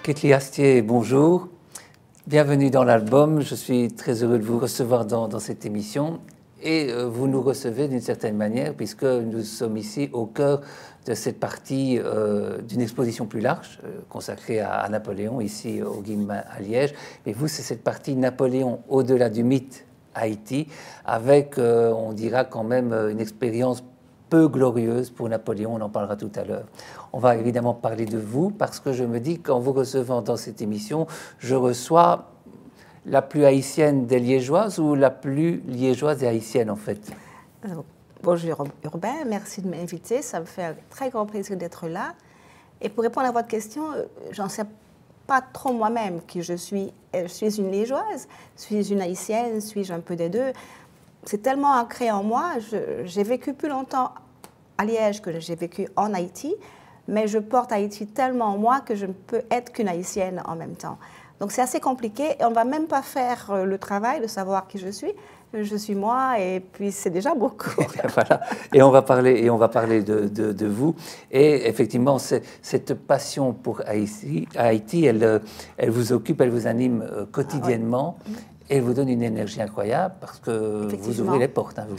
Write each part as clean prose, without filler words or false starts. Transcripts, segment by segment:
Ketli Astier, bonjour. Bienvenue dans l'album. Je suis très heureux de vous recevoir dans cette émission. Et vous nous recevez d'une certaine manière, puisque nous sommes ici au cœur de cette partie d'une exposition plus large, consacrée à Napoléon, ici au Guillemin à Liège. Mais vous, c'est cette partie Napoléon au-delà du mythe Haïti, avec, on dira quand même, une expérience peu glorieuse pour Napoléon, on en parlera tout à l'heure. On va évidemment parler de vous, parce que je me dis qu'en vous recevant dans cette émission, je reçois la plus haïtienne des Liégeoises ou la plus liégeoise et haïtienne, en fait? Bonjour Urbain, merci de m'inviter, ça me fait un très grand plaisir d'être là. Et pour répondre à votre question, j'en sais pas trop moi-même qui je suis. Je suis une Liégeoise, suis une haïtienne, suis-je un peu des deux? C'est tellement ancré en moi. J'ai vécu plus longtemps à Liège que j'ai vécu en Haïti, mais je porte Haïti tellement en moi que je ne peux être qu'une haïtienne en même temps. Donc c'est assez compliqué et on ne va même pas faire le travail de savoir qui je suis. Je suis moi et puis c'est déjà beaucoup. Voilà. Et on va parler de vous. Et effectivement, cette passion pour Haïti, elle vous occupe, elle vous anime quotidiennement. Ah, ouais. Et elle vous donne une énergie incroyable parce que vous ouvrez les portes, hein, vous.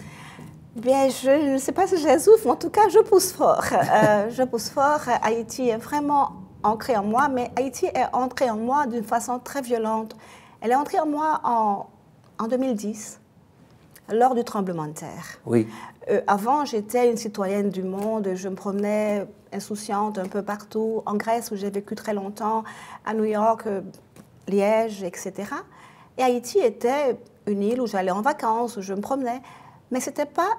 Bien, je ne sais pas si je les ouvre, mais en tout cas, je pousse fort. Je pousse fort. Haïti est vraiment ancrée en moi, mais Haïti est entrée en moi d'une façon très violente. Elle est entrée en moi en 2010, lors du tremblement de terre. Oui. Avant, j'étais une citoyenne du monde. Je me promenais insouciante un peu partout, en Grèce où j'ai vécu très longtemps, à New York, Liège, etc. Et Haïti était une île où j'allais en vacances, où je me promenais, mais ce n'était pas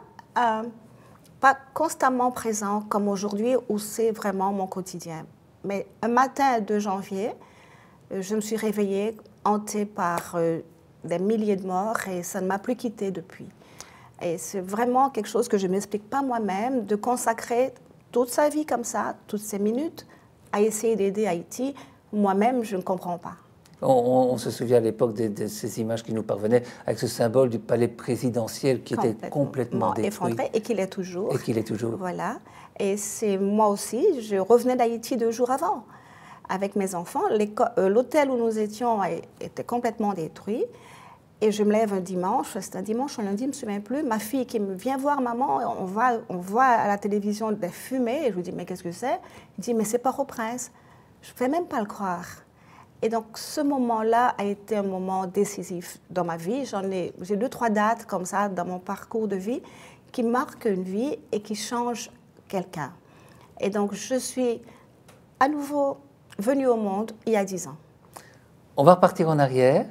constamment présent comme aujourd'hui où c'est vraiment mon quotidien. Mais un matin de janvier, je me suis réveillée hantée par des milliers de morts et ça ne m'a plus quittée depuis. Et c'est vraiment quelque chose que je ne m'explique pas moi-même, de consacrer toute sa vie comme ça, toutes ces minutes, à essayer d'aider Haïti. Moi-même, je ne comprends pas. On se souvient à l'époque de ces images qui nous parvenaient avec ce symbole du palais présidentiel qui était complètement détruit. Effondré et qu'il est toujours. Et qu'il est toujours. Voilà. Et c'est moi aussi, je revenais d'Haïti 2 jours avant avec mes enfants. L'hôtel où nous étions était complètement détruit. Et je me lève un dimanche, c'est un dimanche, un lundi, je ne me souviens plus. Ma fille qui me vient voir, maman, on voit à la télévision des fumées. Et je lui dis, mais qu'est-ce que c'est? Il dit, mais c'est Port-au-Prince. Je ne fais même pas le croire. Et donc, ce moment-là a été un moment décisif dans ma vie. J'ai 2, 3 dates comme ça dans mon parcours de vie qui marquent une vie et qui changent quelqu'un. Et donc, je suis à nouveau venue au monde il y a 10 ans. On va repartir en arrière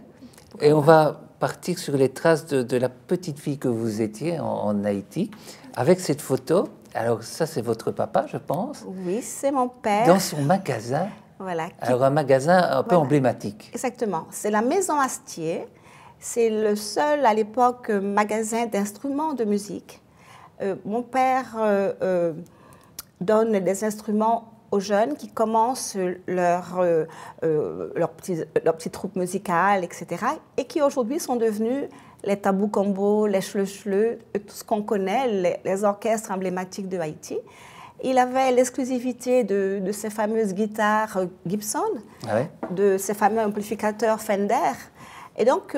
et on va partir sur les traces de la petite fille que vous étiez en Haïti avec cette photo. Alors, ça, c'est votre papa, je pense. Oui, c'est mon père. Dans son magasin. Voilà. Alors, un magasin un peu emblématique. Exactement. C'est la Maison Astier. C'est le seul, à l'époque, magasin d'instruments de musique. Mon père donne des instruments aux jeunes qui commencent leur petite troupe musicale, etc. Et qui aujourd'hui sont devenus les Tabou Combo, les Chleu-Chleu, tout ce qu'on connaît, les orchestres emblématiques de Haïti. Il avait l'exclusivité de ces fameuses guitares Gibson, de ces fameux amplificateurs Fender. Et donc,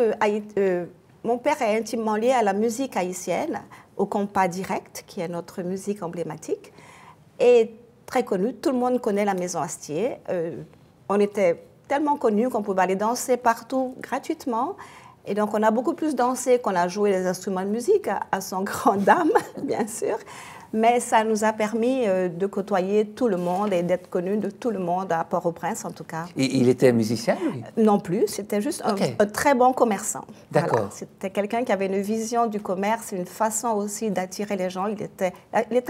mon père est intimement lié à la musique haïtienne, au compas direct, qui est notre musique emblématique, et très connu. Tout le monde connaît la Maison Astier. On était tellement connus qu'on pouvait aller danser partout gratuitement. Et donc, on a beaucoup plus dansé qu'on a joué les instruments de musique, à son grand dame, bien sûr. Mais ça nous a permis de côtoyer tout le monde et d'être connus de tout le monde, à Port-au-Prince en tout cas. Et il était musicien, lui? Non plus, c'était juste un très bon commerçant. D'accord. Voilà. C'était quelqu'un qui avait une vision du commerce, une façon aussi d'attirer les gens. Il était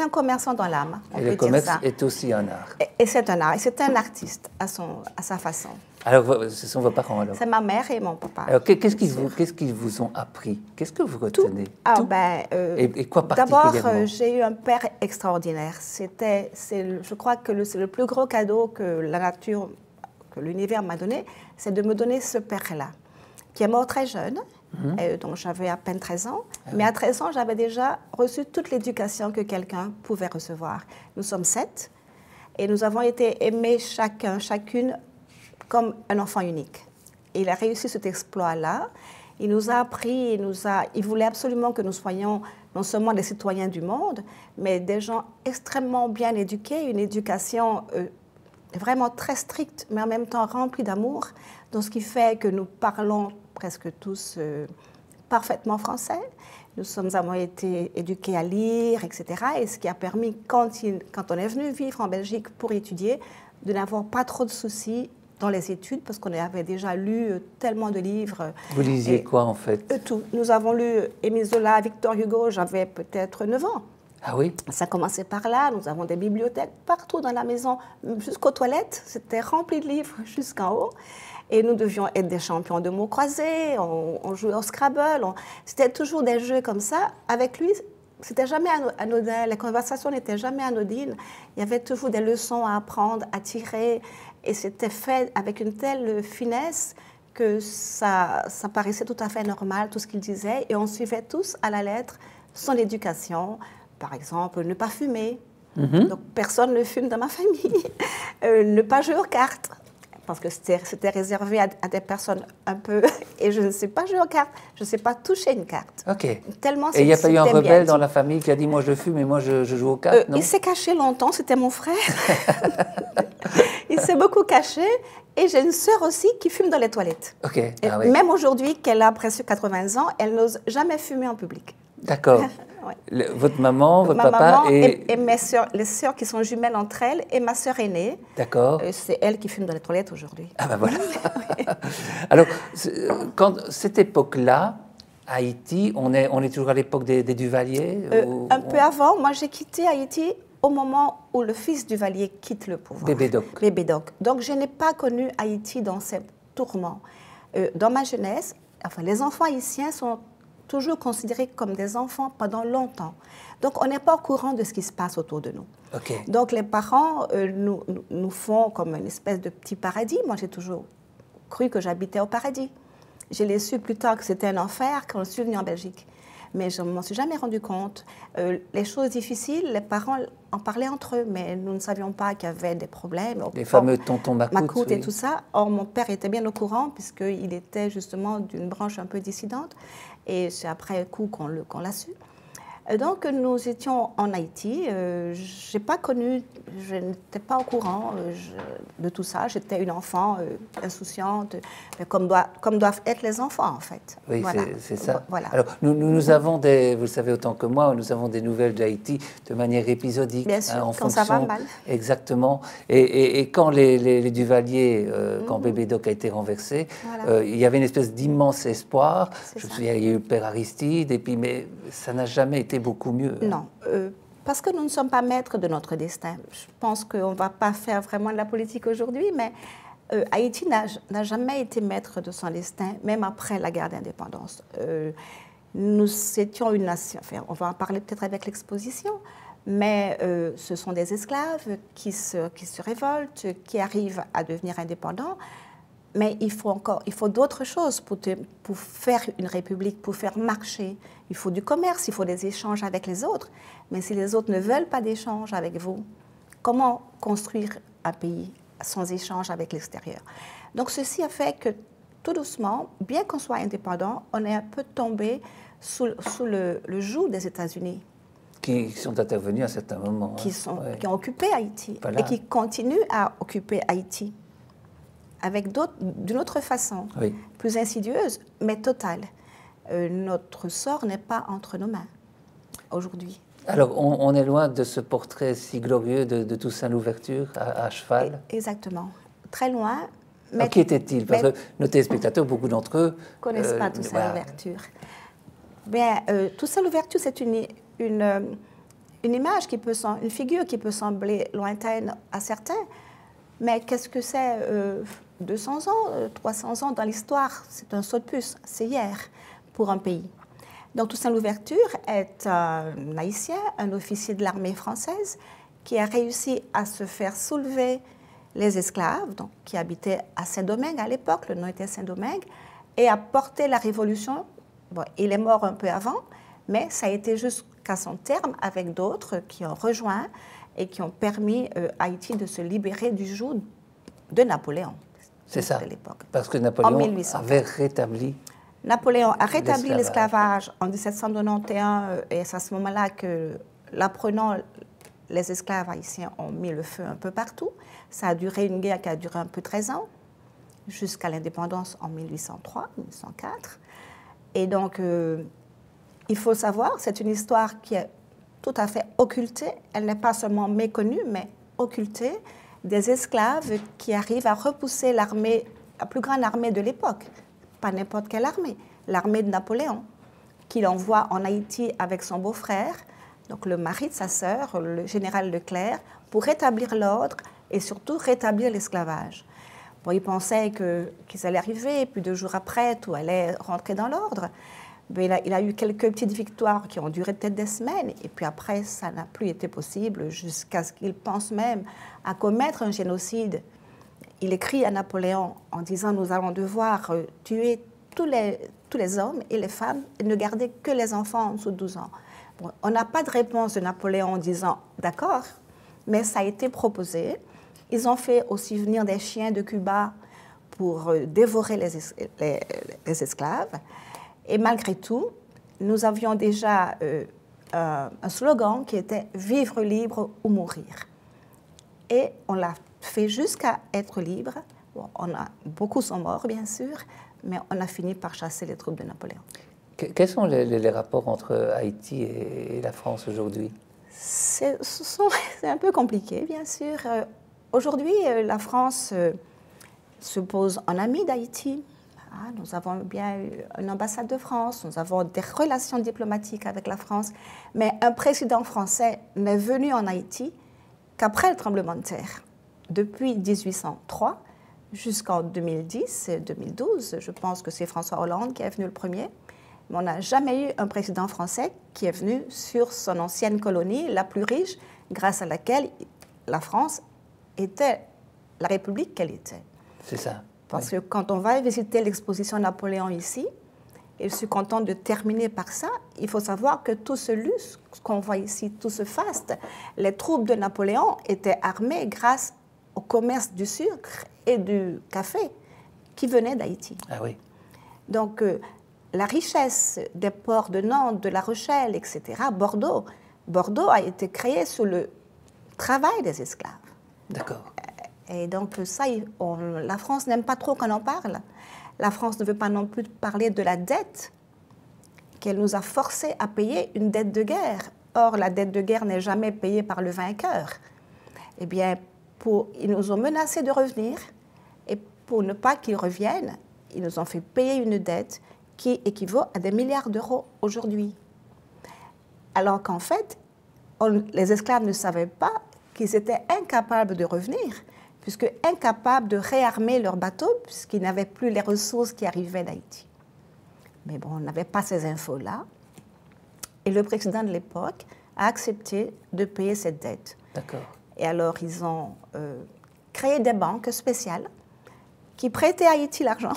un commerçant dans l'âme, on peut dire ça. Et le commerce est aussi un art. Et c'est un art, et c'est un artiste à sa façon. Alors, ce sont vos parents, alors? C'est ma mère et mon papa. Alors, qu'est-ce qu'ils vous ont appris? Qu'est-ce que vous retenez? Tout. Et quoi particulièrement? D'abord, j'ai eu un père extraordinaire. Je crois que c'est le plus gros cadeau que la nature, que l'univers m'a donné, c'est de me donner ce père-là, qui est mort très jeune, donc j'avais à peine 13 ans. Mais à 13 ans, j'avais déjà reçu toute l'éducation que quelqu'un pouvait recevoir. Nous sommes 7 et nous avons été aimés chacune comme un enfant unique. Et il a réussi cet exploit-là. Il nous a appris, il voulait absolument que nous soyons non seulement des citoyens du monde, mais des gens extrêmement bien éduqués, une éducation vraiment très stricte, mais en même temps remplie d'amour. Donc, ce qui fait que nous parlons presque tous parfaitement français. Nous avons été éduqués à lire, etc. Et ce qui a permis, quand on est venu vivre en Belgique pour étudier, de n'avoir pas trop de soucis dans les études, parce qu'on avait déjà lu tellement de livres. Vous lisiez quoi, en fait? Tout. Nous avons lu Émile Zola, Victor Hugo, j'avais peut-être 9 ans. Ah oui? Ça commençait par là. Nous avons des bibliothèques partout dans la maison, jusqu'aux toilettes. C'était rempli de livres jusqu'en haut. Et nous devions être des champions de mots croisés. On jouait au Scrabble. C'était toujours des jeux comme ça. Avec lui, c'était jamais anodin. Les conversations n'étaient jamais anodines. Il y avait toujours des leçons à apprendre, à tirer. Et c'était fait avec une telle finesse que ça paraissait tout à fait normal, tout ce qu'il disait. Et on suivait tous à la lettre son éducation. Par exemple, ne pas fumer. Donc, personne ne fume dans ma famille. Ne pas jouer aux cartes. Parce que c'était réservé à des personnes un peu... Et je ne sais pas jouer aux cartes. Je ne sais pas toucher une carte. OK. Tellement et il n'y a pas eu un rebelle dans la famille qui a dit « moi je fume et moi je joue aux cartes » non? Il s'est caché longtemps, c'était mon frère. Il s'est beaucoup caché. Et j'ai une sœur aussi qui fume dans les toilettes. OK. Ah, oui. Même aujourd'hui, qu'elle a presque 80 ans, elle n'ose jamais fumer en public. D'accord. Ouais. Votre maman, votre ma papa maman et mes sœurs, les sœurs qui sont jumelles entre elles, et ma sœur aînée. D'accord. C'est elle qui fume dans les toilettes aujourd'hui. Ah ben voilà. Alors, cette époque-là, Haïti, on est toujours à l'époque des Duvalier Un peu avant, moi j'ai quitté Haïti au moment où le fils Duvalier quitte le pouvoir. Bébé Doc. Bébé Doc. Donc je n'ai pas connu Haïti dans ces tourments. Dans ma jeunesse, enfin, les enfants haïtiens sont toujours considérés comme des enfants pendant longtemps. Donc, on n'est pas au courant de ce qui se passe autour de nous. Okay. Donc, les parents nous font comme une espèce de petit paradis. Moi, j'ai toujours cru que j'habitais au paradis. Je l'ai su plus tard que c'était un enfer quand je suis venue en Belgique. Mais je ne m'en suis jamais rendu compte. Les choses difficiles, les parents en parlaient entre eux, mais nous ne savions pas qu'il y avait des problèmes. Les fameux tontons Macoute, oui. Et tout ça. Or, mon père était bien au courant, puisqu'il était justement d'une branche un peu dissidente. Et c'est après coup qu'on l'a su. Donc, nous étions en Haïti. Je n'ai pas connu, je n'étais pas au courant de tout ça. J'étais une enfant insouciante, comme doivent être les enfants, en fait. Oui, voilà. c'est ça. Voilà. Alors, nous avons vous le savez autant que moi, nous avons des nouvelles d'Haïti de manière épisodique. Bien sûr, en quand fonction, ça va mal. Exactement. Et quand les Duvalier, quand Bébé Doc a été renversé, Voilà. Il y avait une espèce d'immense espoir. Je me ça. souviens, il y a eu le père Aristide, et puis, mais ça n'a jamais été beaucoup mieux. Non, parce que nous ne sommes pas maîtres de notre destin. Je pense qu'on ne va pas faire vraiment de la politique aujourd'hui, mais Haïti n'a jamais été maître de son destin, même après la guerre d'indépendance. Nous étions une nation, enfin, on va en parler peut-être avec l'exposition, mais ce sont des esclaves qui se révoltent, qui arrivent à devenir indépendants. Mais il faut d'autres choses pour faire une république, pour faire marcher. Il faut du commerce, il faut des échanges avec les autres. Mais si les autres ne veulent pas d'échange avec vous, comment construire un pays sans échange avec l'extérieur? Donc ceci a fait que tout doucement, bien qu'on soit indépendant, on est un peu tombé sous le joug des États-Unis. Qui sont intervenus à certains moments. Qui ont occupé Haïti voilà. Et qui continuent à occuper Haïti. Avec d'une autre façon, oui. Plus insidieuse, mais totale. Notre sort n'est pas entre nos mains aujourd'hui. Alors, on est loin de ce portrait si glorieux de Toussaint Louverture à cheval. Exactement. Très loin. Mais, alors, qui était-il? Parce que nos téléspectateurs, beaucoup d'entre eux... ne connaissent pas Toussaint Louverture. Bien, Toussaint Louverture, c'est une image une figure qui peut sembler lointaine à certains, mais qu'est-ce que c'est 200 ans, 300 ans dans l'histoire? C'est un saut de puce, c'est hier pour un pays. Donc Toussaint Louverture est un Haïtien, un officier de l'armée française qui a réussi à se faire soulever les esclaves, donc, qui habitaient à Saint-Domingue à l'époque, le nom était Saint-Domingue, et a porté la révolution. Bon, il est mort un peu avant, mais ça a été jusqu'à son terme avec d'autres qui ont rejoint et qui ont permis à Haïti de se libérer du joug de Napoléon. C'est ça, de l'époque. parce que Napoléon avait rétabli... Napoléon a rétabli l'esclavage en 1791 et c'est à ce moment-là que, l'apprenant, les esclaves haïtiens ont mis le feu un peu partout. Ça a duré une guerre qui a duré un peu 13 ans, jusqu'à l'indépendance en 1803, 1804. Et donc, il faut savoir, c'est une histoire qui est tout à fait occultée. Elle n'est pas seulement méconnue, mais occultée. Des esclaves qui arrivent à repousser l'armée, la plus grande armée de l'époque. Pas n'importe quelle armée, l'armée de Napoléon, qu'il envoie en Haïti avec son beau-frère, donc le mari de sa sœur, le général Leclerc, pour rétablir l'ordre et surtout rétablir l'esclavage. Bon, ils pensaient qu'ils allaient arriver, et puis 2 jours après, tout allait rentrer dans l'ordre. Mais il a eu quelques petites victoires qui ont duré peut-être des semaines, et puis après, ça n'a plus été possible, jusqu'à ce qu'il pense même à commettre un génocide. Il écrit à Napoléon en disant « Nous allons devoir tuer tous les hommes et les femmes et ne garder que les enfants en dessous de 12 ans. » Bon, on n'a pas de réponse de Napoléon en disant « D'accord », mais ça a été proposé. Ils ont fait aussi venir des chiens de Cuba pour dévorer les esclaves. Et malgré tout, nous avions déjà un slogan qui était « Vivre libre ou mourir ». Et on l'a fait jusqu'à être libre. Bon, beaucoup sont morts, bien sûr, mais on a fini par chasser les troupes de Napoléon. Quels sont les rapports entre Haïti et la France aujourd'hui? C'est un peu compliqué, bien sûr. Aujourd'hui, la France se pose en ami d'Haïti. Nous avons bien une ambassade de France, nous avons des relations diplomatiques avec la France, mais un président français n'est venu en Haïti qu'après le tremblement de terre. Depuis 1803 jusqu'en 2010-2012, je pense que c'est François Hollande qui est venu le premier, mais on n'a jamais eu un président français qui est venu sur son ancienne colonie, la plus riche, grâce à laquelle la France était la République qu'elle était. C'est ça. Parce que quand on va visiter l'exposition Napoléon ici, et je suis contente de terminer par ça, il faut savoir que tout ce luxe qu'on voit ici, tout ce faste, les troupes de Napoléon étaient armées grâce au commerce du sucre et du café qui venait d'Haïti. Ah oui. Donc, la richesse des ports de Nantes, de La Rochelle, etc., Bordeaux a été créé sous le travail des esclaves. D'accord. Et donc ça, la France n'aime pas trop qu'on en parle. La France ne veut pas non plus parler de la dette qu'elle nous a forcés à payer, une dette de guerre. Or, la dette de guerre n'est jamais payée par le vainqueur. Eh bien, ils nous ont menacés de revenir, et pour ne pas qu'ils reviennent, ils nous ont fait payer une dette qui équivaut à des milliards d'euros aujourd'hui. Alors qu'en fait, les esclaves ne savaient pas qu'ils étaient incapables de revenir, puisque incapables de réarmer leurs bateaux, puisqu'ils n'avaient plus les ressources qui arrivaient d'Haïti. Mais bon, on n'avait pas ces infos-là. Et le président de l'époque a accepté de payer cette dette. D'accord. Et alors, ils ont créé des banques spéciales qui prêtaient à Haïti l'argent.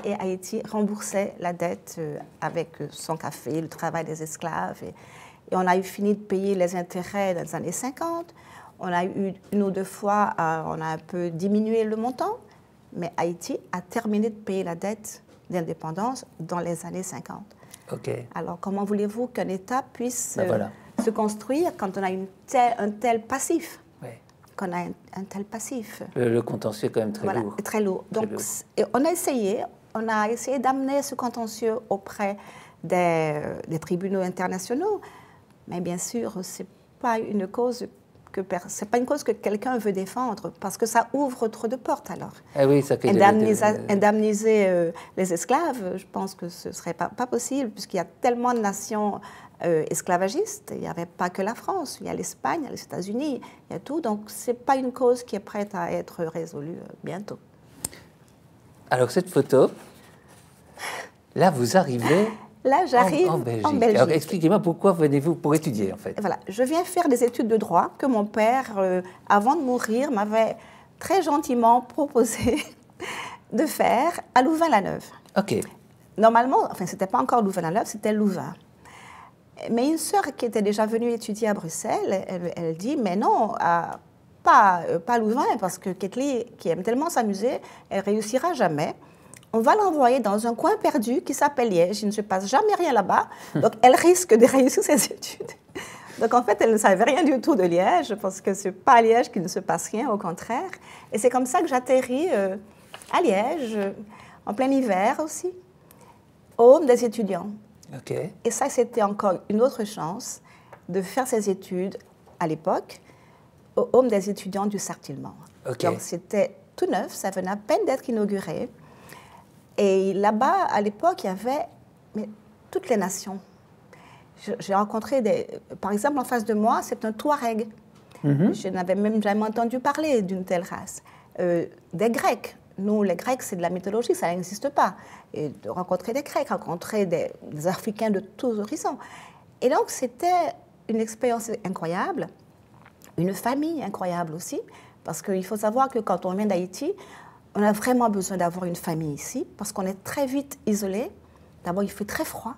Et Haïti remboursait la dette avec son café, le travail des esclaves. Et on a eu fini de payer les intérêts dans les années 50. On a eu 1 ou 2 fois, on a un peu diminué le montant, mais Haïti a terminé de payer la dette d'indépendance dans les années 50. Okay. Alors, comment voulez-vous qu'un État puisse voilà. se construire quand on a un tel passif? Oui. Qu'on a un tel passif. Le contentieux est quand même très lourd. Très lourd. Donc, on a essayé d'amener ce contentieux auprès des tribunaux internationaux, mais bien sûr, c'est pas une cause que quelqu'un veut défendre, parce que ça ouvre trop de portes alors. Ah oui, ça indemniser les esclaves, je pense que ce ne serait pas possible, puisqu'il y a tellement de nations esclavagistes. Il n'y avait pas que la France, il y a l'Espagne, il y a les États-Unis, il y a tout. Donc, ce n'est pas une cause qui est prête à être résolue bientôt. Alors, cette photo, là, vous arrivez... Là, j'arrive en Belgique. Alors, expliquez-moi pourquoi venez-vous pour étudier, en fait. Voilà, je viens faire des études de droit que mon père, avant de mourir, m'avait très gentiment proposé de faire à Louvain-la-Neuve. OK. Normalement, enfin, ce n'était pas encore Louvain-la-Neuve, c'était Louvain. Mais une sœur qui était déjà venue étudier à Bruxelles, elle dit, mais non, pas Louvain, parce que Ketli, qui aime tellement s'amuser, elle réussira jamais. On va l'envoyer dans un coin perdu qui s'appelle Liège. Il ne se passe jamais rien là-bas. Donc, elle risque de réussir ses études. Donc, en fait, elle ne savait rien du tout de Liège, parce que ce n'est pas à Liège qu'il ne se passe rien, au contraire. Et c'est comme ça que j'atterris à Liège, en plein hiver aussi, au Home des étudiants. Okay. Et ça, c'était encore une autre chance de faire ses études à l'époque au Home des étudiants du Sartillement. Okay. Donc, c'était tout neuf, ça venait à peine d'être inauguré. Et là-bas, à l'époque, il y avait toutes les nations. J'ai rencontré par exemple, en face de moi, c'est un Touareg. Je n'avais même jamais entendu parler d'une telle race. Des Grecs. Nous, les Grecs, c'est de la mythologie, ça n'existe pas. Et de rencontrer des Grecs, rencontrer des Africains de tous horizons. Et donc, c'était une expérience incroyable, une famille incroyable aussi, parce qu'il faut savoir que quand on vient d'Haïti, on a vraiment besoin d'avoir une famille ici, parce qu'on est très vite isolé. D'abord, il fait très froid.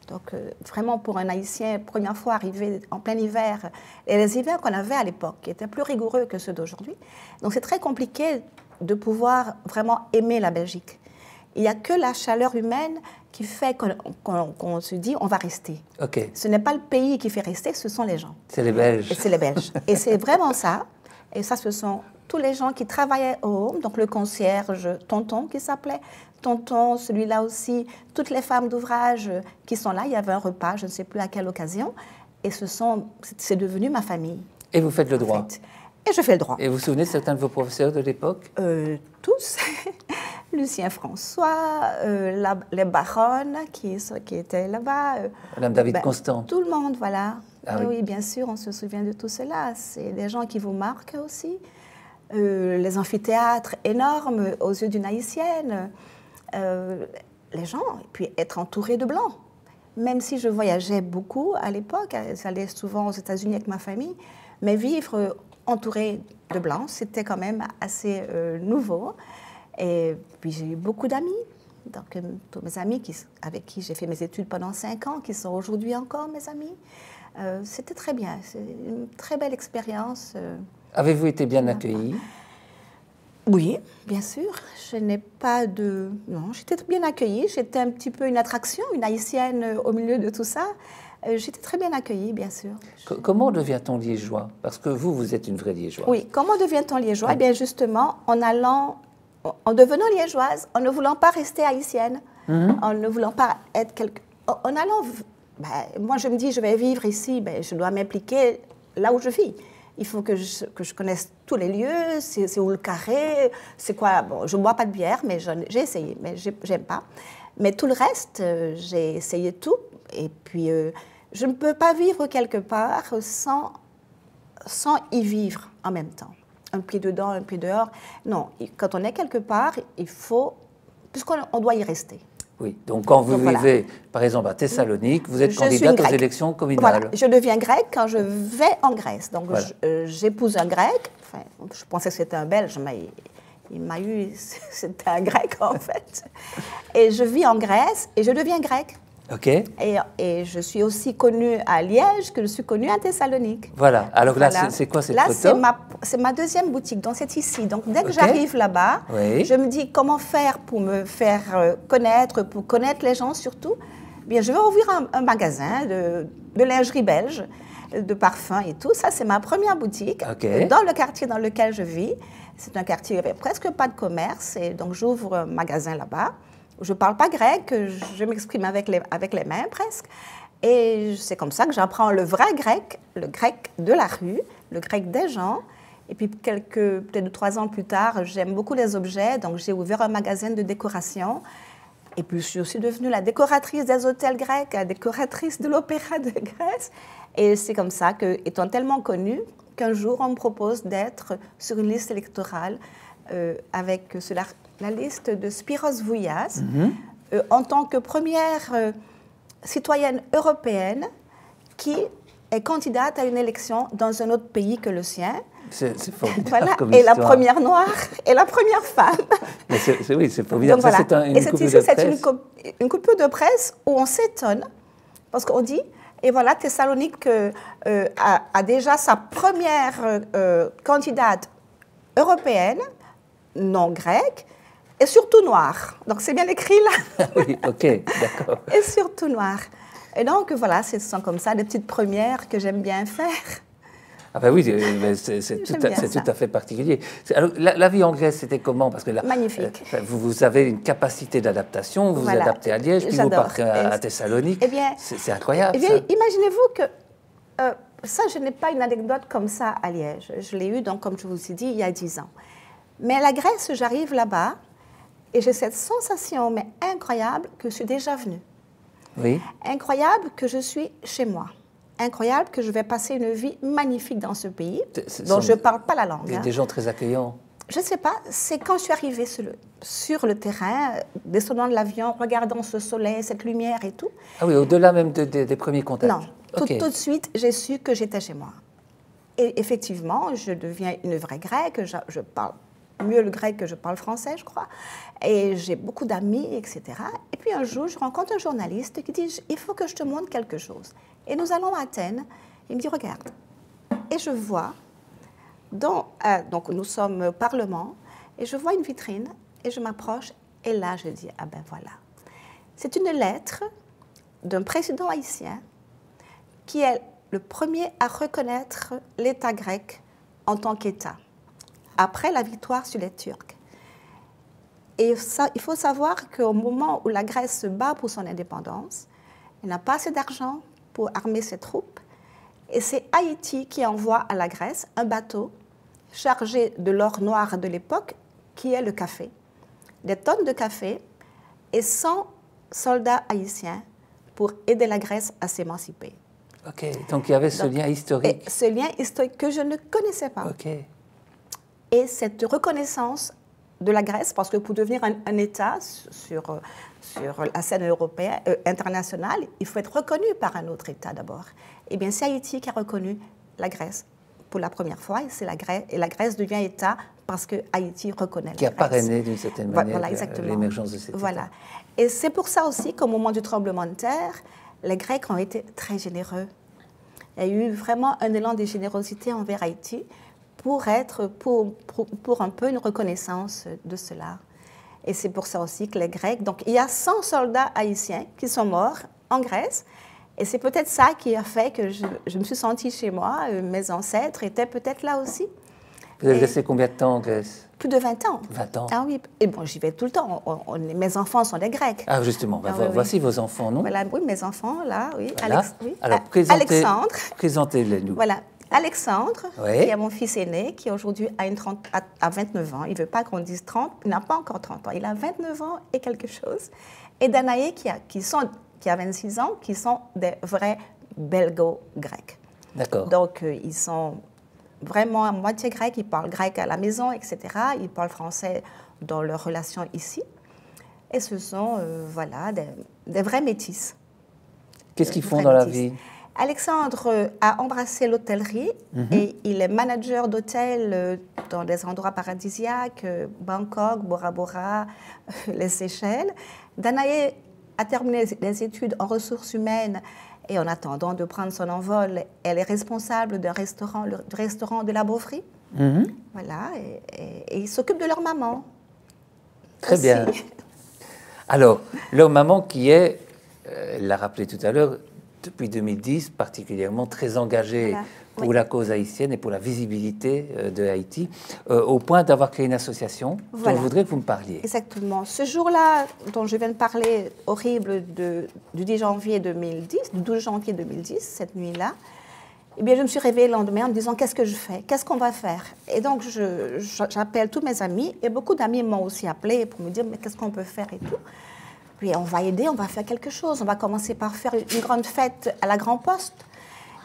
Donc, vraiment, pour un Haïtien, première fois arrivé en plein hiver, et les hivers qu'on avait à l'époque, qui étaient plus rigoureux que ceux d'aujourd'hui. Donc, c'est très compliqué de pouvoir vraiment aimer la Belgique. Il n'y a que la chaleur humaine qui fait qu'on se dit on va rester. Okay. Ce n'est pas le pays qui fait rester, ce sont les gens. C'est les Belges. Et c'est les Belges. Et c'est vraiment ça. Et ça, ce sont tous les gens qui travaillaient au Home, donc le concierge, Tonton qui s'appelait, Tonton, celui-là aussi, toutes les femmes d'ouvrage qui sont là. Il y avait un repas, je ne sais plus à quelle occasion. Et c'est devenu ma famille. Et vous faites le droit. Et je fais le droit. Et vous vous souvenez de certains de vos professeurs de l'époque? Tous. Lucien François, les baronnes qui étaient là-bas. Madame David Constant. Tout le monde, voilà. Ah oui. Oui, bien sûr, on se souvient de tout cela. C'est des gens qui vous marquent aussi. Les amphithéâtres énormes aux yeux d'une Haïtienne. Les gens, et puis être entouré de Blancs. Même si je voyageais beaucoup à l'époque, j'allais souvent aux États-Unis avec ma famille, mais vivre entouré de Blancs, c'était quand même assez nouveau. Et puis j'ai eu beaucoup d'amis. Donc, tous mes amis avec qui j'ai fait mes études pendant 5 ans, qui sont aujourd'hui encore mes amis. C'était très bien, c'est une très belle expérience. Avez-vous été bien accueillie? Oui, bien sûr. Je n'ai pas de... Non, j'étais bien accueillie. J'étais un petit peu une attraction, une Haïtienne au milieu de tout ça. J'étais très bien accueillie, bien sûr. Comment devient-on liégeois? Parce que vous êtes une vraie liégeoise. Oui, comment devient-on liégeois? Eh bien, justement, en devenant liégeoise, en ne voulant pas rester haïtienne, en ne voulant pas être en allant... moi, je me dis, je vais vivre ici, je dois m'impliquer là où je vis. Il faut que je connaisse tous les lieux, c'est où le carré, c'est quoi... Bon, je ne bois pas de bière, mais j'ai essayé, mais j'aime pas. Mais tout le reste, j'ai essayé tout. Et puis, je ne peux pas vivre quelque part sans y vivre en même temps. Un pied dedans, un pied dehors. Non, quand on est quelque part, il faut... Puisqu'on doit y rester. Oui, donc quand vous vivez, par exemple, à Thessalonique, vous êtes candidate aux élections communales. Voilà, je deviens grecque quand je vais en Grèce. Donc, voilà. J'épouse un grec. Enfin, je pensais que c'était un Belge, mais il m'a eu... C'était un grec, en fait. Et je vis en Grèce et je deviens grecque. OK. Et je suis aussi connue à Liège que je suis connue à Thessalonique. Voilà. Alors là, c'est quoi cette photo? Là, c'est ma deuxième boutique, donc c'est ici. Donc dès que j'arrive là-bas, je me dis comment faire pour me faire connaître, pour connaître les gens surtout. Bien, je vais ouvrir un magasin de lingerie belge, de parfums et tout. Ça, c'est ma première boutique dans le quartier dans lequel je vis. C'est un quartier où il n'y avait presque pas de commerce, et donc j'ouvre un magasin là-bas. Je ne parle pas grec, je m'exprime avec les mains presque. Et c'est comme ça que j'apprends le vrai grec, le grec de la rue, le grec des gens. Et puis peut-être 3 ans plus tard, j'aime beaucoup les objets, donc j'ai ouvert un magasin de décoration. Et puis je suis aussi devenue la décoratrice des hôtels grecs, la décoratrice de l'opéra de Grèce. Et c'est comme ça que, étant tellement connue, qu'un jour on me propose d'être sur une liste électorale avec la liste de Spiros Vouillas, en tant que première citoyenne européenne qui est candidate à une élection dans un autre pays que le sien. C'est formidable. Voilà. Comme et histoire. la première noire et la première femme. Mais oui, c'est formidable. Donc, ça, voilà. c'est une coupure de presse. C'est une coupure de presse où on s'étonne, parce qu'on dit, Et voilà, Thessalonique a déjà sa première candidate européenne, non grecque, et surtout noire. Donc c'est bien écrit là. Oui, ok, d'accord. Et surtout noire. Et donc voilà, ce sont comme ça des petites premières que j'aime bien faire. Ah ben oui, c'est tout à fait particulier. Alors, la vie en Grèce, c'était comment? Parce que là, magnifique. Vous avez une capacité d'adaptation, vous vous adaptez à Liège, puis vous partez à Thessalonique. Eh bien, c'est incroyable. Eh bien, imaginez-vous que ça, je n'ai pas une anecdote comme ça à Liège. Je l'ai eu, donc, comme je vous ai dit, il y a 10 ans. Mais à la Grèce, j'arrive là-bas et j'ai cette sensation, mais incroyable, que je suis déjà venue. Oui. Incroyable que je suis chez moi. Incroyable que je vais passer une vie magnifique dans ce pays, dont je ne parle pas la langue. Des gens très accueillants. Je ne sais pas, c'est quand je suis arrivée sur le terrain, descendant de l'avion, regardant ce soleil, cette lumière et tout. Ah oui, au-delà même des premiers contacts. Non, tout de suite, j'ai su que j'étais chez moi. Et effectivement, je deviens une vraie grecque, je parle mieux le grec que je parle français, je crois, et j'ai beaucoup d'amis, etc. Et puis un jour, je rencontre un journaliste qui dit « Il faut que je te montre quelque chose ». Et nous allons à Athènes, il me dit « Regarde ». Et je vois, donc nous sommes au Parlement, et je vois une vitrine, et je m'approche, et là je dis « Ah ben voilà ». C'est une lettre d'un président haïtien qui est le premier à reconnaître l'État grec en tant qu'État, après la victoire sur les Turcs. Et ça, il faut savoir qu'au moment où la Grèce se bat pour son indépendance, elle n'a pas assez d'argent pour armer ses troupes, et c'est Haïti qui envoie à la Grèce un bateau chargé de l'or noir de l'époque, qui est le café. Des tonnes de café et 100 soldats haïtiens pour aider la Grèce à s'émanciper. Ok, donc il y avait ce lien historique. Ce lien historique que je ne connaissais pas. Ok. Et cette reconnaissance de la Grèce, parce que pour devenir un État sur la scène européenne, internationale, il faut être reconnu par un autre État d'abord. Eh bien, c'est Haïti qui a reconnu la Grèce pour la première fois, et la Grèce devient État parce que Haïti reconnaît la Grèce. Qui a parrainé d'une certaine manière l'émergence de cet État. Voilà. Et c'est pour ça aussi qu'au moment du tremblement de terre, les Grecs ont été très généreux. Il y a eu vraiment un élan de générosité envers Haïti pour un peu une reconnaissance de cela. Et c'est pour ça aussi que les Grecs... Donc, il y a 100 soldats haïtiens qui sont morts en Grèce. Et c'est peut-être ça qui a fait que je me suis sentie chez moi. Mes ancêtres étaient peut-être là aussi. Vous avez resté combien de temps en Grèce? Plus de 20 ans. 20 ans. Ah oui. Et bon, j'y vais tout le temps. Mes enfants sont des Grecs. Ah, justement. Voici vos enfants, non? Voilà, oui, mes enfants, là, oui. Voilà. Alors, Alexandre. Présentez-les-nous. Voilà. Alexandre, oui. Qui est mon fils aîné, qui aujourd'hui a 29 ans. Il ne veut pas qu'on dise 30, il n'a pas encore 30 ans. Il a 29 ans et quelque chose. Et Danaé, qui a 26 ans, qui sont des vrais belgo-grecs. D'accord. Donc, ils sont vraiment à moitié grecs. Ils parlent grec à la maison, etc. Ils parlent français dans leurs relations ici. Et ce sont, voilà, des vrais métis. Qu'est-ce qu'ils font dans la vie? Alexandre a embrassé l'hôtellerie et il est manager d'hôtel dans des endroits paradisiaques, Bangkok, Bora Bora, les Seychelles. Danaé a terminé des études en ressources humaines et en attendant de prendre son envol, elle est responsable d'un restaurant, le restaurant de la Beauvry. Voilà, et ils s'occupent de leur maman. Très aussi. Bien. Alors, leur maman qui est, elle l'a rappelé tout à l'heure, depuis 2010, particulièrement très engagée pour la cause haïtienne et pour la visibilité de Haïti, au point d'avoir créé une association dont je voudrais que vous me parliez. Exactement. Ce jour-là dont je viens de parler, horrible, du 10 janvier 2010, du 12 janvier 2010, cette nuit-là, eh bien, je me suis réveillée le lendemain en me disant « Qu'est-ce que je fais? Qu'est-ce qu'on va faire ?» Et donc, j'appelle tous mes amis, et beaucoup d'amis m'ont aussi appelé pour me dire « Mais qu'est-ce qu'on peut faire ?» et tout. Puis on va aider, on va faire quelque chose. On va commencer par faire une grande fête à la Grand Poste.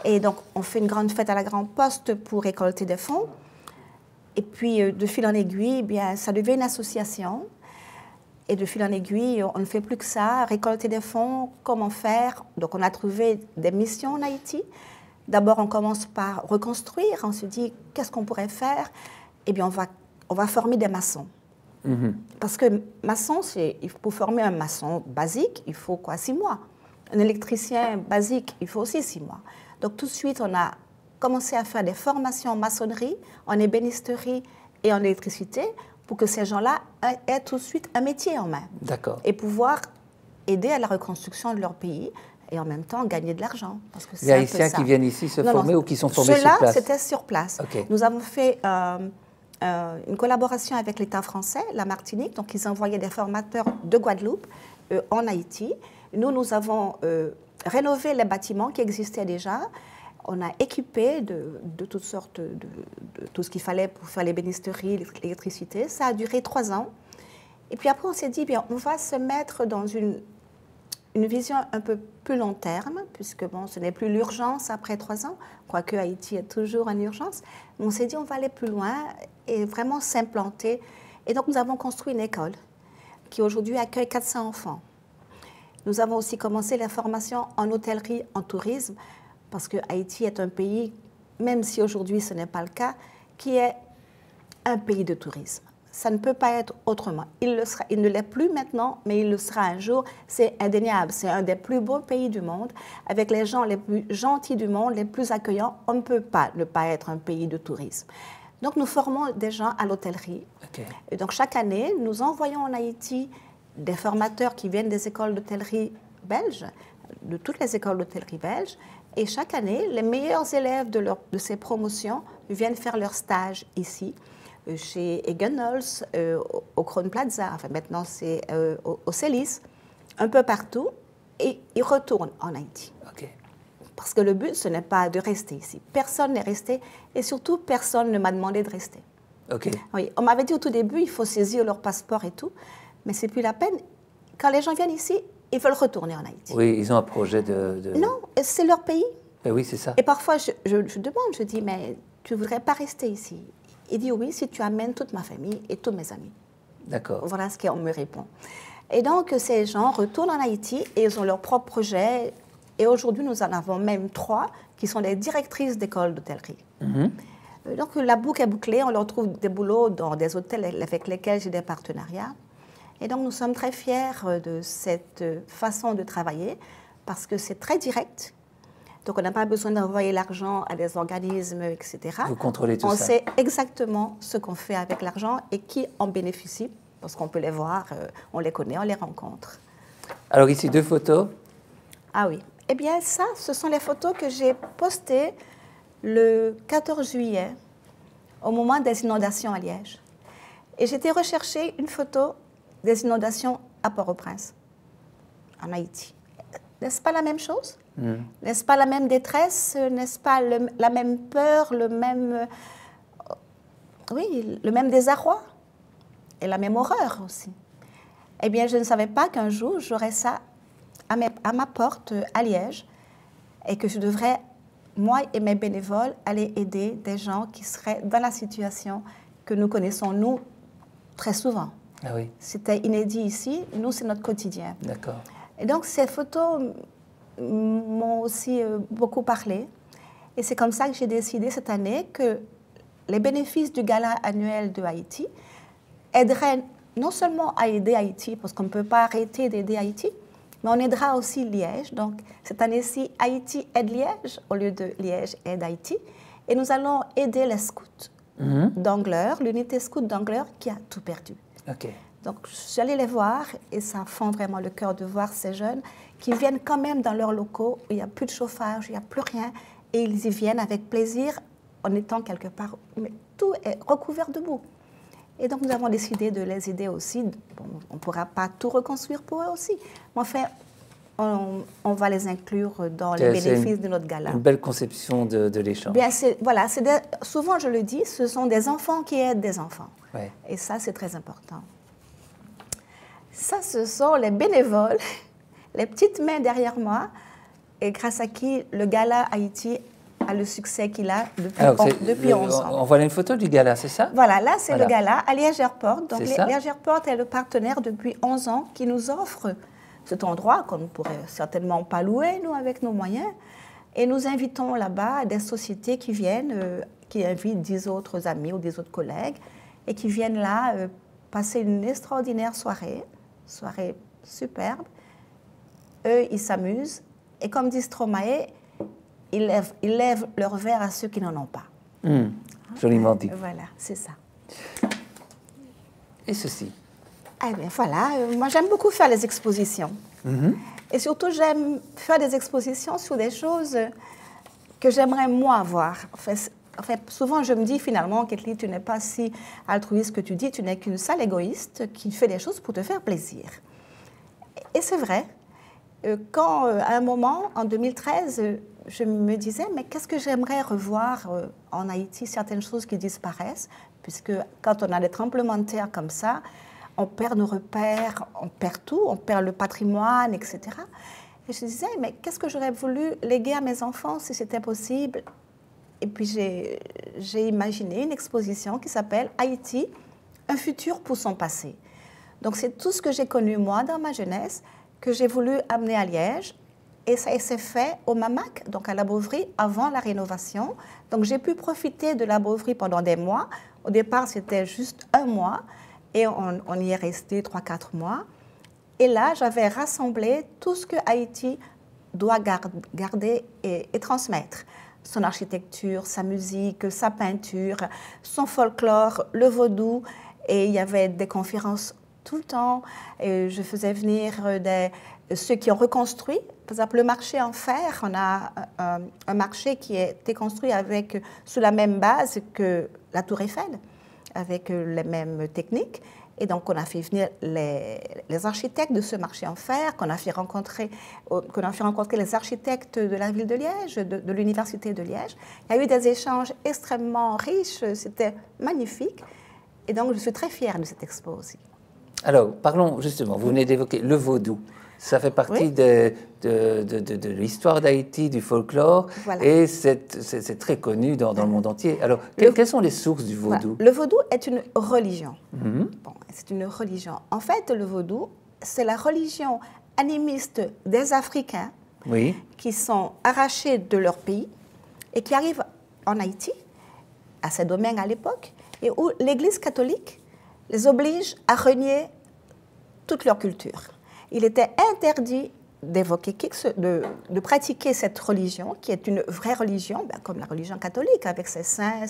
Et donc, on fait une grande fête à la Grand Poste pour récolter des fonds. Et puis, de fil en aiguille, eh bien, ça devient une association. Et de fil en aiguille, on ne fait plus que ça, récolter des fonds, comment faire. Donc, on a trouvé des missions en Haïti. D'abord, on commence par reconstruire. On se dit, qu'est-ce qu'on pourrait faire? Eh bien, on va former des maçons. Parce que maçon, pour former un maçon basique, il faut quoi, 6 mois. Un électricien basique, il faut aussi 6 mois. Donc tout de suite, on a commencé à faire des formations en maçonnerie, en ébénisterie et en électricité pour que ces gens-là aient tout de suite un métier en main. D'accord. Et pouvoir aider à la reconstruction de leur pays et en même temps gagner de l'argent. Les Haïtiens qui viennent ici se former ou qui sont formés sur place? Ceux-là, c'était sur place. Okay. Nous avons fait une collaboration avec l'État français, la Martinique. Donc, ils envoyaient des formateurs de Guadeloupe en Haïti. Nous avons rénové les bâtiments qui existaient déjà. On a équipé de toutes sortes de tout ce qu'il fallait pour faire l'ébénisterie, l'électricité. Ça a duré 3 ans. Et puis après, on s'est dit, bien, on va se mettre dans une vision un peu plus long terme, puisque bon, ce n'est plus l'urgence après 3 ans, quoique Haïti est toujours en urgence. Mais on s'est dit, on va aller plus loin et vraiment s'implanter. Et donc, nous avons construit une école qui aujourd'hui accueille 400 enfants. Nous avons aussi commencé la formation en hôtellerie, en tourisme, parce que Haïti est un pays, même si aujourd'hui ce n'est pas le cas, qui est un pays de tourisme. Ça ne peut pas être autrement. Il ne l'est plus maintenant, mais il le sera un jour. C'est indéniable. C'est un des plus beaux pays du monde, avec les gens les plus gentils du monde, les plus accueillants. On ne peut pas ne pas être un pays de tourisme. Donc, nous formons des gens à l'hôtellerie. Okay. Et donc, chaque année, nous envoyons en Haïti des formateurs qui viennent des écoles d'hôtellerie belges, de toutes les écoles d'hôtellerie belges. Et chaque année, les meilleurs élèves de ces promotions viennent faire leur stage ici, chez Egenholz, au Crown Plaza, enfin maintenant c'est au Célis, un peu partout, et ils retournent en Haïti. Okay. Parce que le but, ce n'est pas de rester ici. Personne n'est resté, et surtout, personne ne m'a demandé de rester. Okay. Oui, on m'avait dit au tout début, il faut saisir leur passeport et tout, mais c'est plus la peine. Quand les gens viennent ici, ils veulent retourner en Haïti. Oui, ils ont un projet de... Non, c'est leur pays. Ben oui, c'est ça. Et parfois, je demande, je dis, mais tu ne voudrais pas rester ici? Il dit oui, si tu amènes toute ma famille et tous mes amis. D'accord. Voilà ce qu'on me répond. Et donc, ces gens retournent en Haïti et ils ont leur propre projet. Et aujourd'hui, nous en avons même 3 qui sont des directrices d'écoles d'hôtellerie. Mm-hmm. Donc, la boucle est bouclée. On leur trouve des boulots dans des hôtels avec lesquels j'ai des partenariats. Et donc, nous sommes très fiers de cette façon de travailler parce que c'est très direct. Donc, on n'a pas besoin d'envoyer l'argent à des organismes, etc. Vous contrôlez tout ça. On sait exactement ce qu'on fait avec l'argent et qui en bénéficie, parce qu'on peut les voir, on les connaît, on les rencontre. Alors ici, 2 photos. Ah oui. Eh bien, ça, ce sont les photos que j'ai postées le 14 juillet, au moment des inondations à Liège. Et j'ai été rechercher une photo des inondations à Port-au-Prince, en Haïti. N'est-ce pas la même chose? N'est-ce pas la même détresse? N'est-ce pas la même peur, le même désarroi et la même horreur aussi? Eh bien, je ne savais pas qu'un jour, j'aurais ça à ma porte à Liège et que je devrais, moi et mes bénévoles, aller aider des gens qui seraient dans la situation que nous connaissons, nous, très souvent. Ah oui. C'était inédit ici. Nous, c'est notre quotidien. D'accord. Et donc, ces photos m'ont aussi beaucoup parlé. Et c'est comme ça que j'ai décidé cette année que les bénéfices du gala annuel de Haïti aideraient non seulement à aider Haïti, parce qu'on ne peut pas arrêter d'aider Haïti, mais on aidera aussi Liège. Donc, cette année-ci, Haïti aide Liège au lieu de Liège aide Haïti. Et nous allons aider les scouts d'Angleur, l'unité scout d'Angleur qui a tout perdu. Okay. Donc, je suis allée les voir et ça fend vraiment le cœur de voir ces jeunes qui viennent quand même dans leurs locaux où il n'y a plus de chauffage, il n'y a plus rien, et ils y viennent avec plaisir en étant quelque part, mais tout est recouvert de boue. Et donc, nous avons décidé de les aider aussi. Bon, on ne pourra pas tout reconstruire pour eux aussi, mais enfin, on va les inclure dans les bénéfices de notre gala. Une belle conception de l'échange. Bien, voilà, souvent je le dis, ce sont des enfants qui aident des enfants. Ouais. Et ça, c'est très important. Ça, ce sont les bénévoles, les petites mains derrière moi, et grâce à qui le gala Haïti a le succès qu'il a depuis 11 ans. On voit une photo du gala, c'est ça? Voilà, là, c'est le gala à Liège Airport. Donc, Liège Airport est le partenaire depuis 11 ans qui nous offre cet endroit qu'on ne pourrait certainement pas louer, nous, avec nos moyens. Et nous invitons là-bas des sociétés qui viennent, qui invitent 10 autres amis ou des autres collègues, et qui viennent là passer une extraordinaire soirée superbe, eux, ils s'amusent. Et comme dit Stromae, ils lèvent leur verre à ceux qui n'en ont pas. Joliment dit. Voilà, c'est ça. Et ceci? Eh bien, voilà, moi j'aime beaucoup faire les expositions. Et surtout, j'aime faire des expositions sur des choses que j'aimerais moi voir. En fait, souvent, je me dis finalement, Ketli, tu n'es pas si altruiste que tu dis, tu n'es qu'une sale égoïste qui fait des choses pour te faire plaisir. Et c'est vrai. Quand, à un moment, en 2013, je me disais, mais qu'est-ce que j'aimerais revoir en Haïti, certaines choses qui disparaissent, puisque quand on a des tremblements de terre comme ça, on perd nos repères, on perd tout, on perd le patrimoine, etc. Et je disais, mais qu'est-ce que j'aurais voulu léguer à mes enfants si c'était possible? Et puis j'ai imaginé une exposition qui s'appelle Haïti, un futur pour son passé. Donc c'est tout ce que j'ai connu moi dans ma jeunesse, que j'ai voulu amener à Liège. Et ça s'est fait au Mamac, donc à la Bouverie, avant la rénovation. Donc j'ai pu profiter de la Bouverie pendant des mois. Au départ, c'était juste un mois. Et on y est resté 3-4 mois. Et là, j'avais rassemblé tout ce que Haïti doit garder et transmettre. Son architecture, sa musique, sa peinture, son folklore, le vaudou. Et il y avait des conférences tout le temps. Et je faisais venir ceux qui ont reconstruit. Par exemple, le marché en fer, on a un marché qui a été construit sous la même base que la Tour Eiffel, avec les mêmes techniques. Et donc, on a fait venir les architectes de ce marché en fer, qu'on a fait rencontrer les architectes de la ville de Liège, de l'université de Liège. Il y a eu des échanges extrêmement riches, c'était magnifique. Et donc, je suis très fière de cette expo aussi. Alors, parlons justement, vous venez d'évoquer le vaudou. Ça fait partie de l'histoire d'Haïti, du folklore, voilà. Et c'est très connu dans le monde entier. Alors, quelles sont les sources du vaudou? Voilà. Le vaudou est une religion. Bon, c'est une religion. En fait, le vaudou, c'est la religion animiste des Africains qui sont arrachés de leur pays et qui arrivent en Haïti, à Saint-Domingue à l'époque, et où l'Église catholique les oblige à renier toute leur culture. Il était interdit d'évoquer, de pratiquer cette religion, qui est une vraie religion, comme la religion catholique, avec ses saints,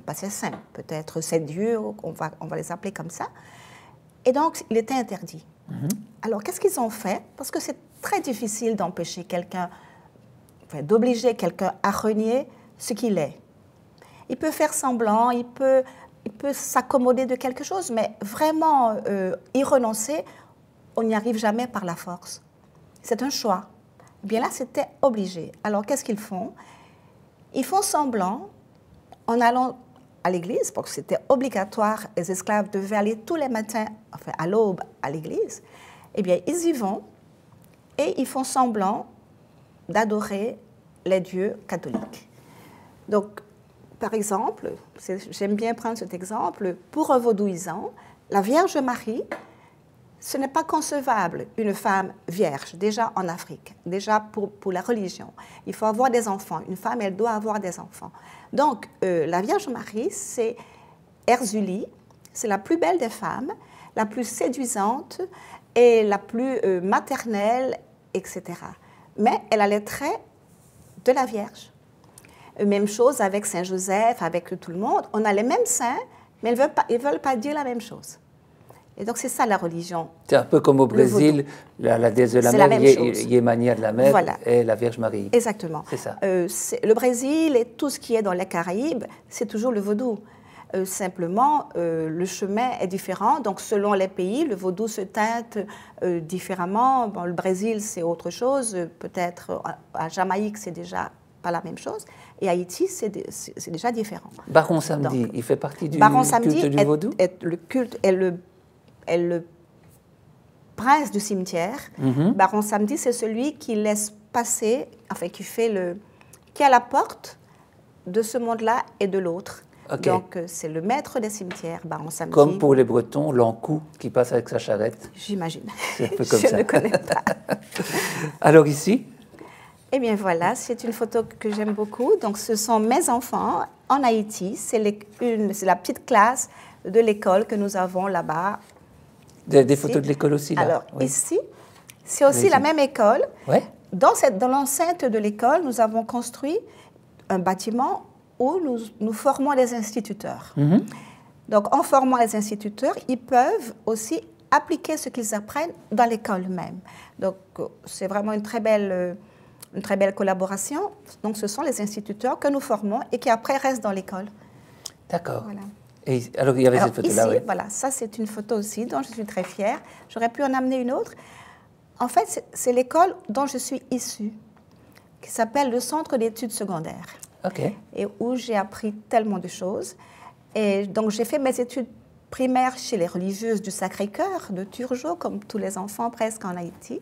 pas ses saints, peut-être ses dieux, on va les appeler comme ça. Et donc, il était interdit. Alors, qu'est-ce qu'ils ont fait? Parce que c'est très difficile d'empêcher quelqu'un, d'obliger quelqu'un à renier ce qu'il est. Il peut faire semblant, il peut s'accommoder de quelque chose, mais vraiment y renoncer, on n'y arrive jamais par la force. C'est un choix. Bien là, c'était obligé. Alors, qu'est-ce qu'ils font? Ils font semblant, en allant à l'église, parce que c'était obligatoire, les esclaves devaient aller tous les matins, enfin à l'aube, à l'église. Eh bien, ils y vont et ils font semblant d'adorer les dieux catholiques. Donc, par exemple, j'aime bien prendre cet exemple, pour un vaudouisant, la Vierge Marie, ce n'est pas concevable, une femme vierge, déjà en Afrique, déjà pour la religion. Il faut avoir des enfants. Une femme, elle doit avoir des enfants. Donc, la Vierge Marie, c'est Erzulie, c'est la plus belle des femmes, la plus séduisante et la plus maternelle, etc. Mais elle a les traits de la Vierge. Même chose avec Saint Joseph, avec tout le monde. On a les mêmes saints, mais ils ne veulent pas dire la même chose. Et donc, c'est ça la religion. C'est un peu comme au Brésil, la déesse de la mer, Yemania de la mer, voilà. Et la Vierge Marie. Exactement. C'est ça. Le Brésil et tout ce qui est dans les Caraïbes, c'est toujours le vaudou. Simplement, le chemin est différent. Donc, selon les pays, le vaudou se teinte différemment. Bon, le Brésil, c'est autre chose. Peut-être à Jamaïque, c'est déjà pas la même chose. Et Haïti, c'est déjà différent. Baron Samedi, donc, il fait partie du culte du vaudou? Le culte est le prince du cimetière. Baron Samedi, c'est celui qui laisse passer, enfin qui est à la porte de ce monde-là et de l'autre. Okay. Donc c'est le maître des cimetières, Baron Samedi. Comme pour les Bretons, l'Ancou qui passe avec sa charrette. J'imagine. C'est un peu comme Je ça. ne connais pas. Alors ici? Eh bien voilà, c'est une photo que j'aime beaucoup. Donc ce sont mes enfants en Haïti. C'est la petite classe de l'école que nous avons là-bas. Des photos de l'école aussi, là? Alors, ici, C'est aussi la même école. Ouais. Dans l'enceinte de l'école, nous avons construit un bâtiment où nous formons les instituteurs. Donc, en formant les instituteurs, ils peuvent aussi appliquer ce qu'ils apprennent dans l'école même. Donc, c'est vraiment une très belle collaboration. Donc, ce sont les instituteurs que nous formons et qui après restent dans l'école. D'accord. Voilà. Et alors, il y avait cette photo-là, ici, oui. voilà, ça c'est une photo aussi dont je suis très fière. J'aurais pu en amener une autre. En fait, c'est l'école dont je suis issue, qui s'appelle le Centre d'études secondaires. OK. Et où j'ai appris tellement de choses. Et donc, j'ai fait mes études primaires chez les religieuses du Sacré-Cœur de Turgeau, comme tous les enfants presque en Haïti.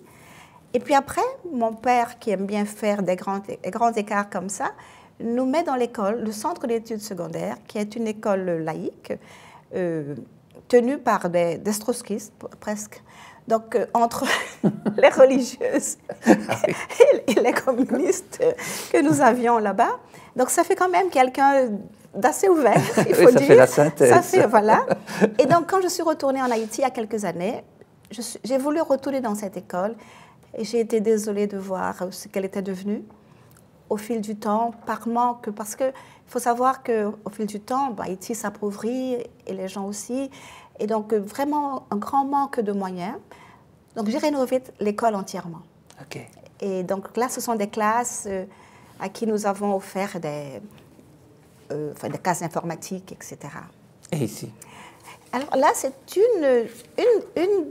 Et puis après, mon père, qui aime bien faire des grands écarts comme ça, nous met dans l'école, le Centre d'études secondaires, qui est une école laïque, tenue par des trotskistes, presque. Donc, entre les religieuses et les communistes que nous avions là-bas. Donc, ça fait quand même quelqu'un d'assez ouvert, il faut oui, ça dire. fait la synthèse. Ça fait, voilà. Et donc, quand je suis retournée en Haïti il y a quelques années, j'ai voulu retourner dans cette école et j'ai été désolée de voir ce qu'elle était devenue au fil du temps, par manque, parce qu'il faut savoir qu'au fil du temps, Haïti s'appauvrit et les gens aussi. Et donc, vraiment, un grand manque de moyens. Donc, j'ai rénové l'école entièrement. OK. Et donc, là, ce sont des classes à qui nous avons offert des classes informatiques, etc. Et ici? Alors là, c'est une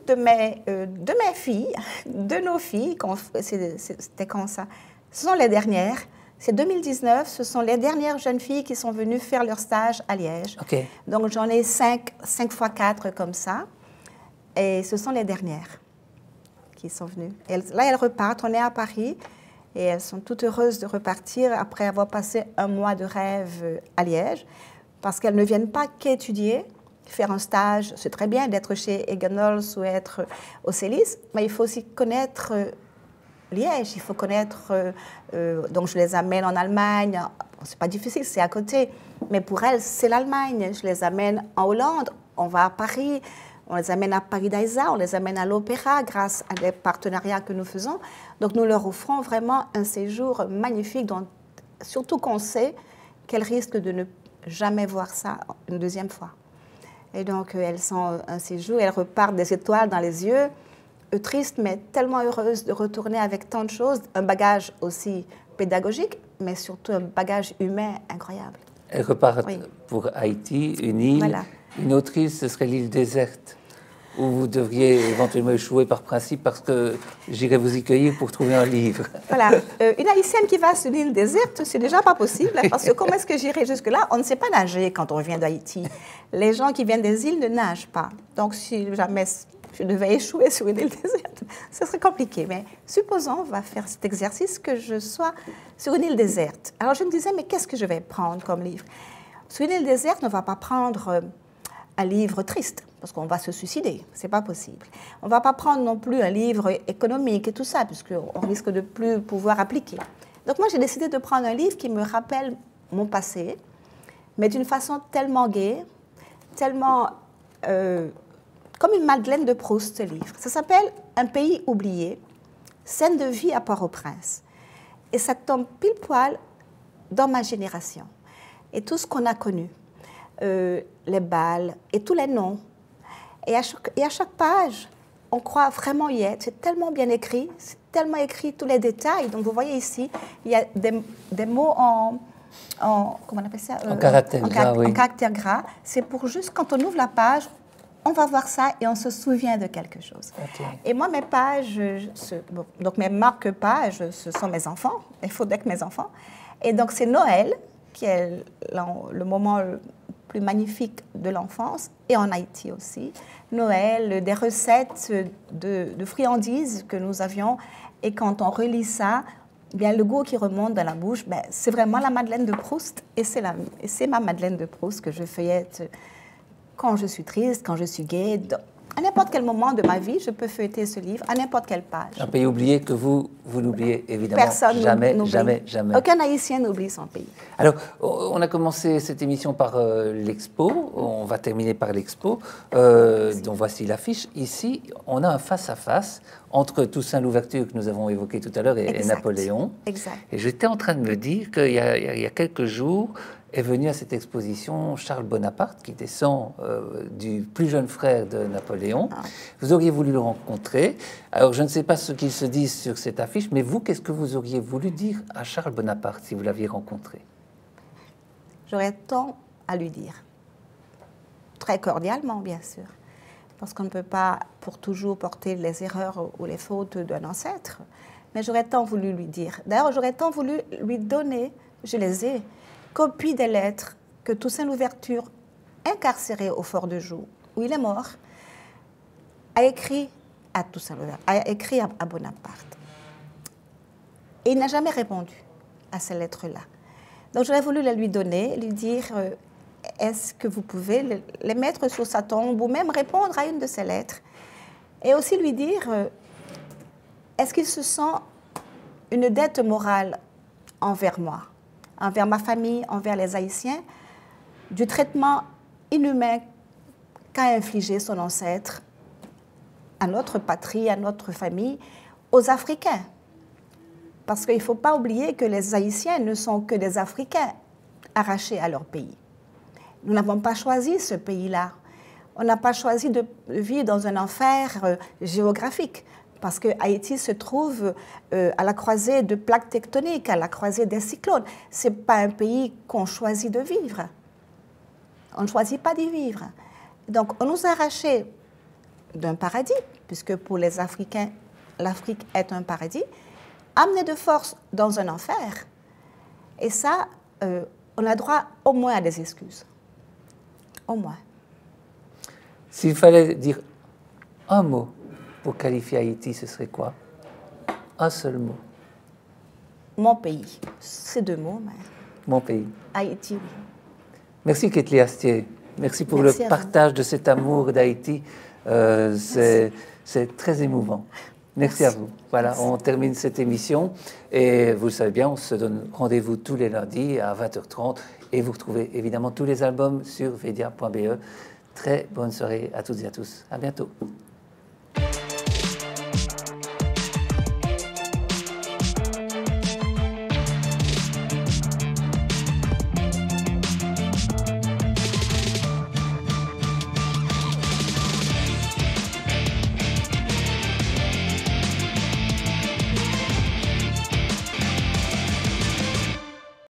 de mes filles, de nos filles. C'était quand ça? Ce sont les dernières. C'est 2019, ce sont les dernières jeunes filles qui sont venues faire leur stage à Liège. OK. Donc, j'en ai 5 fois 4 comme ça. Et ce sont les dernières qui sont venues. Là, elles repartent. On est à Paris et elles sont toutes heureuses de repartir après avoir passé un mois de rêve à Liège parce qu'elles ne viennent pas qu'étudier, faire un stage. C'est très bien d'être chez Eganolz ou être au CELIS, mais il faut aussi connaître Liège, il faut connaître, donc je les amène en Allemagne, c'est pas difficile, c'est à côté, mais pour elles, c'est l'Allemagne. Je les amène en Hollande, on va à Paris, on les amène à Paris d'Aïsa, on les amène à l'Opéra grâce à des partenariats que nous faisons. Donc nous leur offrons vraiment un séjour magnifique, surtout qu'on sait qu'elles risquent de ne jamais voir ça une deuxième fois. Et donc elles sont un séjour, elles repartent des étoiles dans les yeux, triste, mais tellement heureuse de retourner avec tant de choses, un bagage aussi pédagogique, mais surtout un bagage humain incroyable. Elle repart pour Haïti, une île. Voilà. Une autre île, ce serait l'île déserte, où vous devriez éventuellement échouer par principe parce que j'irai vous y cueillir pour trouver un livre. Voilà. Une Haïtienne qui va sur l'île déserte, c'est déjà pas possible, parce que comment est-ce que j'irai jusque-là? On ne sait pas nager quand on vient d'Haïti. Les gens qui viennent des îles ne nagent pas. Donc, si jamais je devais échouer sur une île déserte, ce serait compliqué. Mais supposons, on va faire cet exercice, que je sois sur une île déserte. Alors je me disais, mais qu'est-ce que je vais prendre comme livre? Sur une île déserte, on ne va pas prendre un livre triste, parce qu'on va se suicider, ce n'est pas possible. On ne va pas prendre non plus un livre économique et tout ça, puisqu'on risque de ne plus pouvoir appliquer. Donc moi, j'ai décidé de prendre un livre qui me rappelle mon passé, mais d'une façon tellement gaie, tellement... comme une Madeleine de Proust, ce livre. Ça s'appelle « Un pays oublié, scène de vie à Port-au-Prince ». Et ça tombe pile poil dans ma génération. Et tout ce qu'on a connu, les bals et tous les noms. Et à chaque page, on croit vraiment y être. C'est tellement bien écrit, c'est tellement écrit, tous les détails. Donc vous voyez ici, il y a des mots en comment on appelle ça? En caractère gras, oui. En caractère gras. C'est pour juste, quand on ouvre la page, on va voir ça et on se souvient de quelque chose. Okay. Et moi, mes pages, donc mes marque-pages, ce sont mes enfants, il faudrait que mes enfants. Et donc, c'est Noël, qui est le moment le plus magnifique de l'enfance, et en Haïti aussi. Noël, des recettes de friandises que nous avions, et quand on relit ça, bien, le goût qui remonte dans la bouche, ben, c'est vraiment la Madeleine de Proust, et c'est ma Madeleine de Proust que je feuillette quand je suis triste, quand je suis gaie, À n'importe quel moment de ma vie, je peux feuilleter ce livre, à n'importe quelle page. Un pays oublié que vous n'oubliez évidemment Personne jamais, n'oublie. jamais, jamais. Aucun Haïtien n'oublie son pays. Alors, on a commencé cette émission par l'expo, on va terminer par l'expo, dont voici l'affiche. Ici, on a un face-à-face entre Toussaint Louverture, que nous avons évoqué tout à l'heure, et Napoléon. Exact. Et j'étais en train de me dire qu'il y a quelques jours, est venu à cette exposition Charles Bonaparte, qui descend du plus jeune frère de Napoléon. Ah. Vous auriez voulu le rencontrer. Alors, je ne sais pas ce qu'il se dit sur cette affiche, mais vous, qu'est-ce que vous auriez voulu dire à Charles Bonaparte si vous l'aviez rencontré? J'aurais tant à lui dire. Très cordialement, bien sûr. Parce qu'on ne peut pas pour toujours porter les erreurs ou les fautes d'un ancêtre. Mais j'aurais tant voulu lui dire. D'ailleurs, j'aurais tant voulu lui donner, je les ai, copie des lettres que Toussaint Louverture, incarcéré au Fort de Joux, où il est mort, a écrit à Toussaint Louverture, a écrit à Bonaparte. Et il n'a jamais répondu à ces lettres-là. Donc j'aurais voulu les lui donner, lui dire est-ce que vous pouvez les mettre sur sa tombe ou même répondre à une de ces lettres. Et aussi lui dire est-ce qu'il se sent une dette morale envers moi, envers ma famille, envers les Haïtiens, du traitement inhumain qu'a infligé son ancêtre à notre patrie, à notre famille, aux Africains. Parce qu'il ne faut pas oublier que les Haïtiens ne sont que des Africains arrachés à leur pays. Nous n'avons pas choisi ce pays-là. On n'a pas choisi de vivre dans un enfer géographique. Parce que Haïti se trouve à la croisée de plaques tectoniques, à la croisée des cyclones. Ce n'est pas un pays qu'on choisit de vivre. On ne choisit pas d'y vivre. Donc, on nous a arrachés d'un paradis, puisque pour les Africains, l'Afrique est un paradis, amenés de force dans un enfer. Et ça, on a droit au moins à des excuses. Au moins. S'il fallait dire un mot pour qualifier Haïti, ce serait quoi? Un seul mot. Mon pays. C'est deux mots, mais... Mon pays. Haïti, oui. Merci, Ketli Astier. Merci pour le partage de cet amour d'Haïti. C'est très émouvant. Merci à vous. Voilà, merci. On termine cette émission. Et vous le savez bien, on se donne rendez-vous tous les lundis à 20h30. Et vous retrouvez évidemment tous les albums sur vedia.be. Très bonne soirée à toutes et à tous. À bientôt.